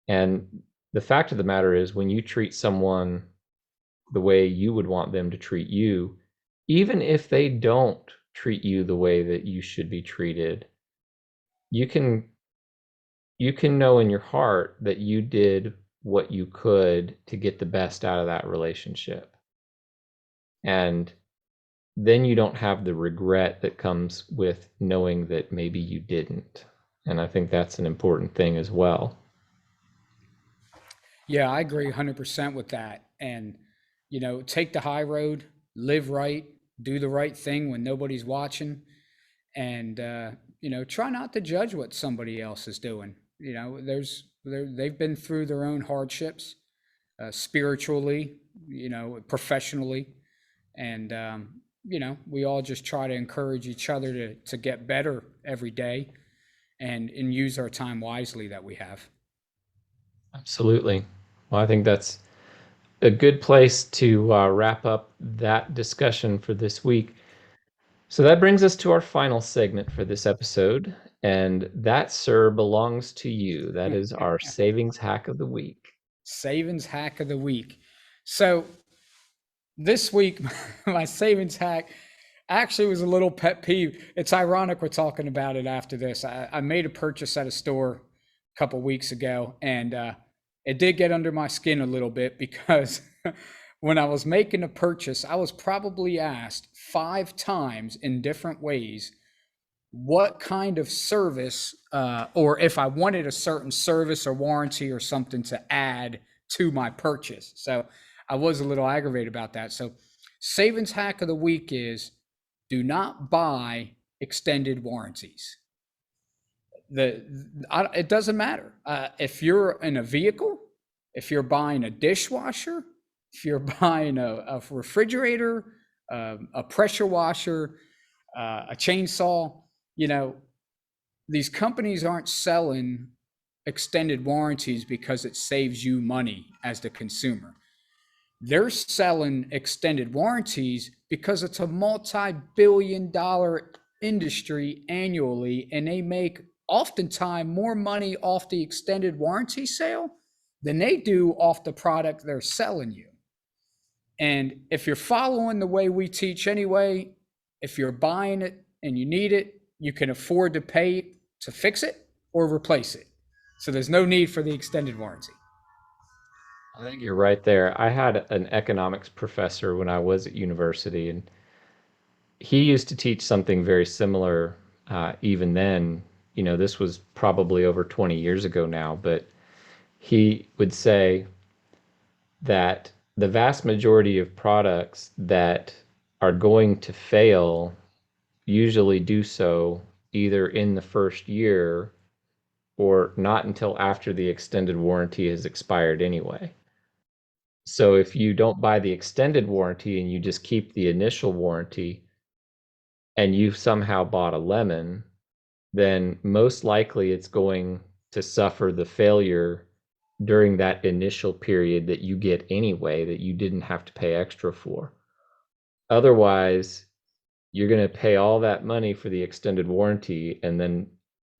And the fact of the matter is, when you treat someone the way you would want them to treat you, even if they don't treat you the way that you should be treated, you can know in your heart that you did what you could to get the best out of that relationship. And then you don't have the regret that comes with knowing that maybe you didn't. And I think that's an important thing as well. Yeah, I agree 100% with that. And, take the high road, live right, do the right thing when nobody's watching, and, try not to judge what somebody else is doing. They've been through their own hardships, spiritually, professionally. And, we all just try to encourage each other to get better every day and use our time wisely that we have. Absolutely. Well, I think that's a good place to wrap up that discussion for this week. So that brings us to our final segment for this episode. And that, sir, belongs to you. That is our savings hack of the week. Savings hack of the week. So this week, my savings hack actually was a little pet peeve. It's ironic we're talking about it after this. I made a purchase at a store a couple weeks ago, and it did get under my skin a little bit because when I was making a purchase, I was probably asked 5 times in different ways what kind of service, or if I wanted a certain service or warranty or something to add to my purchase. So I was a little aggravated about that. So, savings hack of the week is do not buy extended warranties. It doesn't matter if you're in a vehicle, if you're buying a dishwasher, if you're buying a refrigerator, a pressure washer, a chainsaw. You know, these companies aren't selling extended warranties because it saves you money as the consumer. They're selling extended warranties because it's a multi-billion-dollar industry annually, and they make oftentimes more money off the extended warranty sale than they do off the product they're selling you. And if you're following the way we teach anyway, if you're buying it and you need it, you can afford to pay to fix it or replace it. So there's no need for the extended warranty. I think you're right there. I had an economics professor when I was at university, and he used to teach something very similar. Even then, this was probably over 20 years ago now, but he would say that the vast majority of products that are going to fail usually do so either in the first year or not until after the extended warranty has expired anyway. So if you don't buy the extended warranty and you just keep the initial warranty and you somehow bought a lemon, then most likely it's going to suffer the failure during that initial period that you get anyway, that you didn't have to pay extra for. Otherwise, you're going to pay all that money for the extended warranty, and then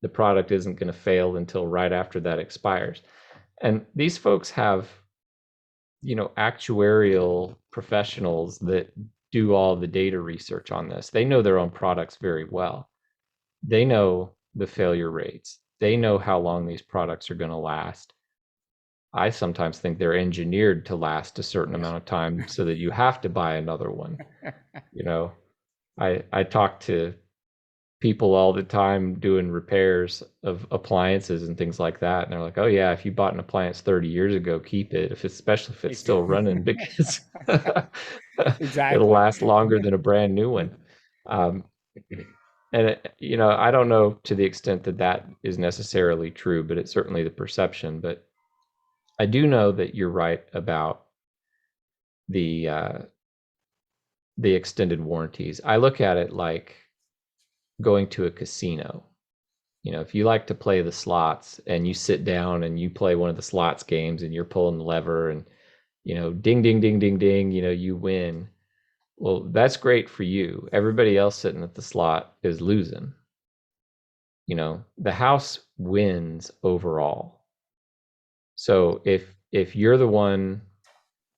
the product isn't going to fail until right after that expires. And these folks have, actuarial professionals that do all the data research on this. They know their own products very well. They know the failure rates. They know how long these products are going to last. I sometimes think they're engineered to last a certain amount of time so that you have to buy another one. You know, I talk to people all the time doing repairs of appliances and things like that, and they're like, "Oh yeah, if you bought an appliance 30 years ago, keep it. Especially if it's still running, because it'll Exactly. last longer than a brand new one." Um, and I don't know to the extent that that is necessarily true, but it's certainly the perception. But I do know that you're right about the uh, the extended warranties. I look at it like going to a casino. If you like to play the slots and you sit down and you play one of the slots games and you're pulling the lever and, ding, ding, ding, ding, ding, you win. Well, that's great for you. Everybody else sitting at the slot is losing. The house wins overall. So if you're the one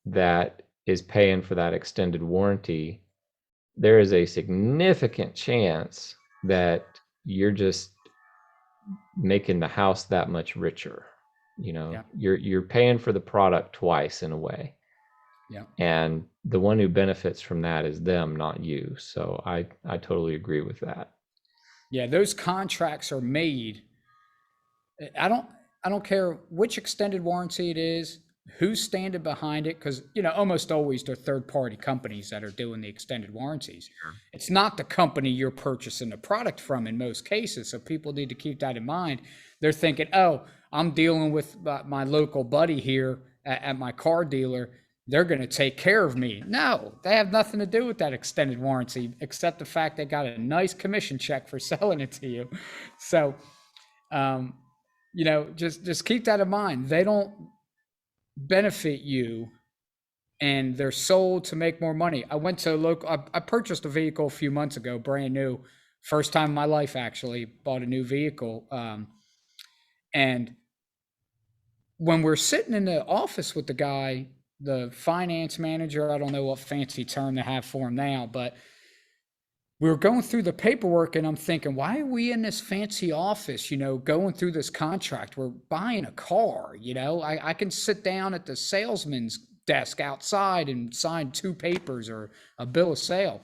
that is paying for that extended warranty, there is a significant chance that you're just making the house that much richer. Yeah. You're paying for the product twice in a way. Yeah. And the one who benefits from that is them, not you. So I totally agree with that. Yeah, those contracts are made. I don't I don't care which extended warranty it is, who's standing behind it, because almost always they're third party companies that are doing the extended warranties. It's not the company you're purchasing the product from in most cases. So people need to keep that in mind. They're thinking, oh, I'm dealing with my local buddy here at my car dealer. They're going to take care of me. No, they have nothing to do with that extended warranty, except the fact they got a nice commission check for selling it to you. So, um, just keep that in mind. They don't benefit you, and they're sold to make more money. I went to a local. I purchased a vehicle a few months ago, brand new, first time in my life actually bought a new vehicle. And when we're sitting in the office with the guy, the finance manager, I don't know what fancy term they have for him now, but we were going through the paperwork and I'm thinking, why are we in this fancy office, going through this contract? We're buying a car, I can sit down at the salesman's desk outside and sign 2 papers or a bill of sale.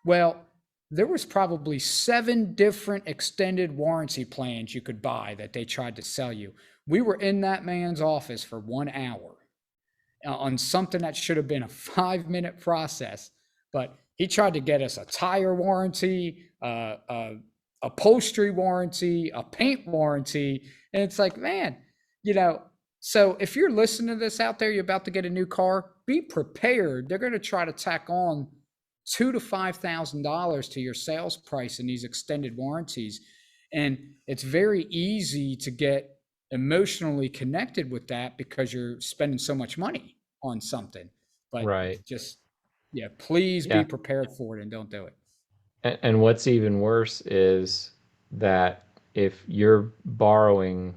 Well, there was probably 7 different extended warranty plans you could buy that they tried to sell you. We were in that man's office for 1 hour on something that should have been a 5-minute process, but he tried to get us a tire warranty, upholstery warranty, a paint warranty. And it's like, man, so if you're listening to this out there, you're about to get a new car, be prepared. They're going to try to tack on $2,000 to $5,000 to your sales price in these extended warranties. And it's very easy to get emotionally connected with that because you're spending so much money on something. But Right. please be prepared for it and don't do it. And what's even worse is that if you're borrowing,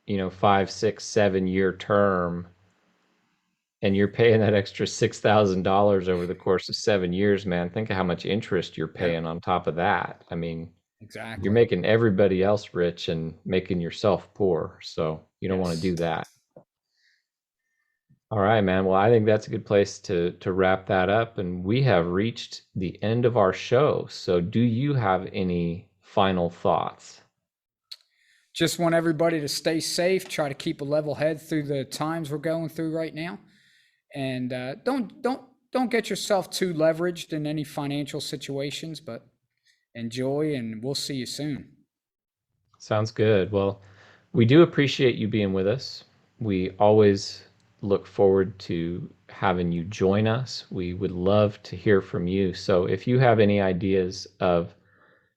5, 6, 7 year term, and you're paying that extra $6,000 over the course of 7 years, man, think of how much interest you're paying on top of that. I mean, Exactly. you're making everybody else rich and making yourself poor. So you don't want to do that. All right, man. Well, I think that's a good place to wrap that up. And we have reached the end of our show. So do you have any final thoughts? Just want everybody to stay safe, try to keep a level head through the times we're going through right now. And don't get yourself too leveraged in any financial situations, but enjoy, and we'll see you soon. Sounds good. Well, we do appreciate you being with us. We always look forward to having you join us. We would love to hear from you. So if you have any ideas of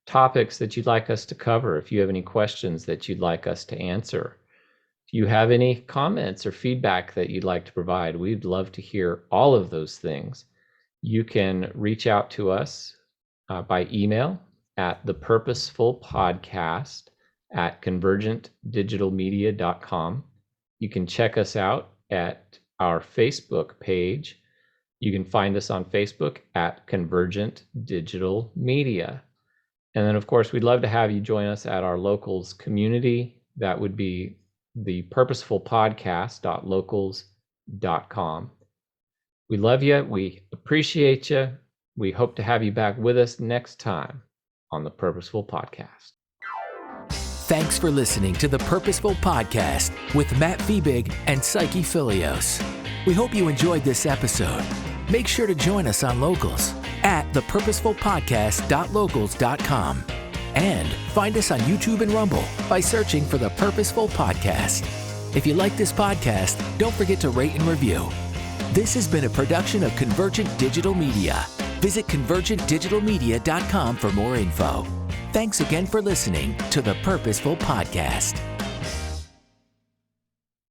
topics that you'd like us to cover, if you have any questions that you'd like us to answer, if you have any comments or feedback that you'd like to provide, we'd love to hear all of those things. You can reach out to us by email at thepurposefulpodcast@convergentdigitalmedia.com. You can check us out at our Facebook page. You can find us on Facebook at Convergent Digital Media. And then, of course, we'd love to have you join us at our locals community. That would be the purposefulpodcast.locals.com. We love you. We appreciate you. We hope to have you back with us next time on the Purposeful Podcast. Thanks for listening to the Purposeful Podcast with Matt Fiebig and Saki Filios. We hope you enjoyed this episode. Make sure to join us on Locals at thepurposefulpodcast.locals.com and find us on YouTube and Rumble by searching for the Purposeful Podcast. If you like this podcast, don't forget to rate and review. This has been a production of Convergent Digital Media. Visit convergentdigitalmedia.com for more info. Thanks again for listening to the Purposeful Podcast.